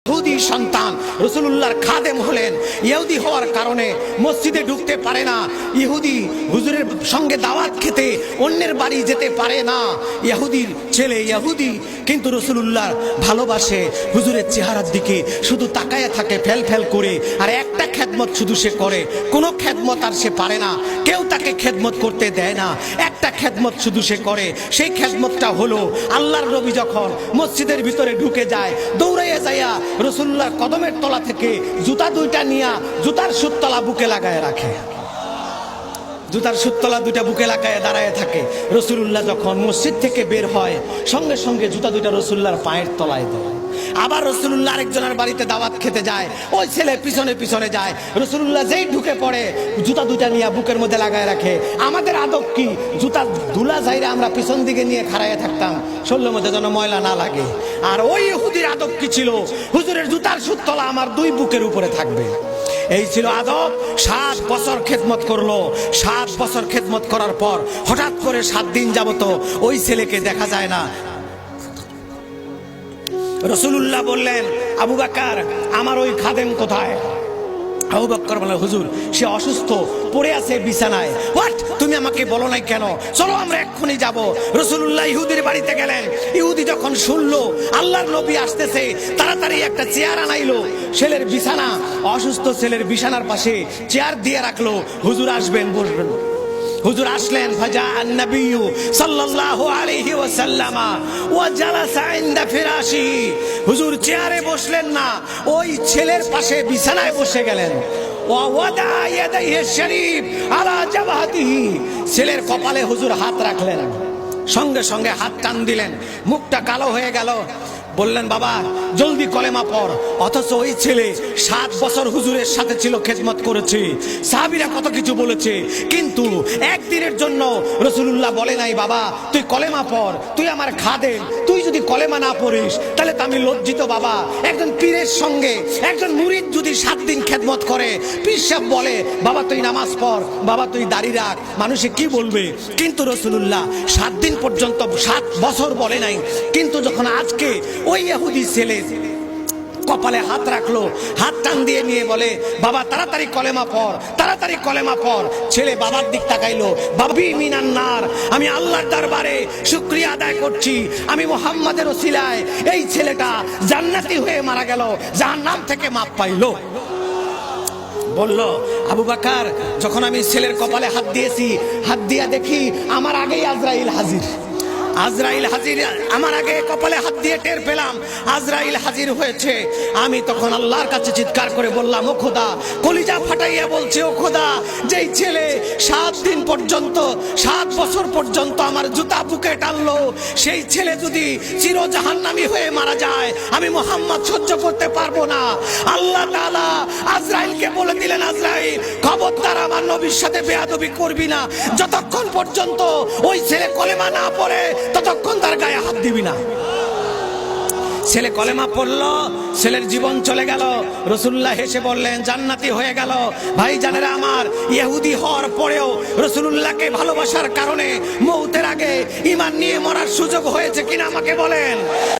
ইহুদি সন্তান রাসূলুল্লাহর খাদেম হলেন। ইহুদি হওয়ার কারণে মসজিদে ঢুকতে পারে না, ইহুদি হুজুরের সঙ্গে দাওয়াত খেতে অন্যের বাড়ি যেতে পারে না। ইহুদির ছেলে ইহুদি, কিন্তু রাসূলুল্লাহ ভালোবাসে, হুজুরের চেহারার দিকে শুধু তাকায়া থাকে ফেল ফেল করে। আর একটা খেদমত শুধু সে করে, কোনো খেদমত আর সে পারে না, কেউ তাকে খেদমত করতে দেয় না। একটা খেদমত শুধু সে করে, সেই খেদমতটা হলো আল্লাহর নবী যখন মসজিদের ভিতরে ঢুকে যায়, দৌড়াইয়া যাইয়া রাসূলুল্লাহর কদমের তলা থেকে জুতা দুইটা নিয়া জুতার সুতলা বুকে লাগায় রাখে। জুতার সুতলা দুইটা বুকে লাগায় দাঁড়ায় থাকে। রাসূলুল্লাহ যখন মসজিদ থেকে বের হয়, সঙ্গে সঙ্গে জুতা দুইটা রাসূলুল্লাহর পায়ের তলায় দেয়। আবার রাসূলুল্লাহ আরেকজনের বাড়িতে দাওয়াত খেতে যায়, ওই ছেলে পিছনে পিছনে যায়। রাসূলুল্লাহ যেই ঢুকে পড়ে, জুতা দুইটা নিয়ে বুকের মধ্যে লাগায় রাখে। আমাদের আদব কি, জুতা ধুলা যাইরে আমরা পিছন দিকে নিয়ে খাড়াইয়া থাকতাম, শরীরের মধ্যে যেন ময়লা না লাগে। আর ওই ইহুদির আদব কি ছিল, হুজুরের জুতার সুতলা আমার দুই বুকের উপরে থাকবে, এই ছিল আদব। 7 বছর খেদমত করলো। 7 বছর খেদমত করার পর হঠাৎ করে 7 দিন যাবত ওই ছেলেকে দেখা যায় না। রাসূলুল্লাহ বললেন, আবু বকর, আমার ওই খাদেম কোথায়? আবু বকর বললেন, হুজুর সে অসুস্থ, পড়ে আছে বিছানায়। হোয়াট, তুমি আমাকে বলো নাই কেন? চলো আমরা এক্ষুনি যাব। রাসূলুল্লাহ ইহুদির বাড়িতে গেলেন। ইহুদি যখন শুনলো আল্লাহর নবী আসতেছে, তাড়াতাড়ি একটা চেয়ার আনাইলো। ছেলের বিছানা, অসুস্থ ছেলের বিছানার পাশে চেয়ার দিয়ে রাখলো। হুজুর আসবেন, বসবেন। হুজুর আসলেন। ফাজা আন-নবী সাল্লাল্লাহু আলাইহি ওয়াসাল্লাম ওয়া জালাসা ইনদা ফিরাশি। হুজুর চেয়ারে বসলেন না, ওই ছেলের পাশে বিছানায় বসে গেলেন। ওয়া ওয়াদা ইয়াদাইহি শরীফ আলা জাবহাতিহি। ছেলের কপালে হুজুর হাত রাখলেন, সঙ্গে সঙ্গে হাত টান দিলেন, মুখটা কালো হয়ে গেল। বললেন, বাবা জলদি কলেমা পড়। অথচ ওই ছেলে 7 বছর হুজুরের সাথে ছিল, খেদমত করেছে, সাহাবীরা কত কিছু বলেছে, কিন্তু একদিনের জন্য রাসূলুল্লাহ বলে নাই, বাবা তুই কলেমা পড়, তুই আমার খাদেম, তুই যদি কলেমা না পড়িস তাহলে তো আমি লজ্জিত। বাবা, একজন পীরের সঙ্গে একজন মুরিদ যদি 7 দিন খেদমত করে, পীর সাহেব বলে, বাবা তুই নামাজ পড়, বাবা তুই দাড়ি রাখ, মানুষে কি বলবে? কিন্তু রাসূলুল্লাহ 7 দিন পর্যন্ত, 7 বছর বলে নাই। কিন্তু যখন আজকে ওই ইহুদি ছেলে কপালে হাত রাখলো, হাত টান দিয়ে নিয়ে বলে, বাবা তাড়াতাড়ি কলেমা পড়, তাড়াতাড়ি কলেমা পড়। ছেলে বাবার দিক তাকাইলো, বাবি মিনান নার, আমি আল্লাহর দরবারে শুকরিয়া আদায় করছি, আমি মুহাম্মাদের ওসিলায় এই ছেলেটা জান্নাতি হয়ে মারা গেল, জাহান্নাম থেকে মাপ পাইলো। বলল, আবু বকর, যখন আমি ছেলের কপালে হাত দিয়েছি, হাত দিয়া দেখি আমার আগেই আজরাইল হাজির। আজরাইল হাজির, আমার আগে কপালে হাত দিয়ে টের পেলাম আজরাইল হাজির হয়েছে। আমি তখন আল্লাহর কাছে চিৎকার করে বললাম, ও খোদা, কলিজা ফাটাইয়া বলছে, ও খোদা, যেই ছেলে 7 দিন পর্যন্ত, 7 বছর পর্যন্ত আমার জুতা বুকে টানলো, সেই ছেলে যদি চির জাহান্নামী হয়ে মারা যায়, আমি মুহাম্মদ সহ্য করতে পারবো না। আল্লাহ তাআলা আজরাইলকে বলে দিলেন, আজরাইল খবরদার আমার নবীর সাথে বেয়াদবি করবি না, যতক্ষণ পর্যন্ত ওই ছেলে কলেমা না পড়ে ততক্ষণ তার গায়ে হাত দিবি না। ছেলে কলেমা পড়লো, ছেলের জীবন চলে গেল। রাসূলুল্লাহ হেসে বললেন, জান্নাতি হয়ে গেল। ভাই জানেরা আমার, ইহুদি হওয়ার পরেও রাসূলুল্লাহকে ভালোবাসার কারণে মৌতের আগে ঈমান নিয়ে মরার সুযোগ হয়েছে কিনা আমাকে বলেন।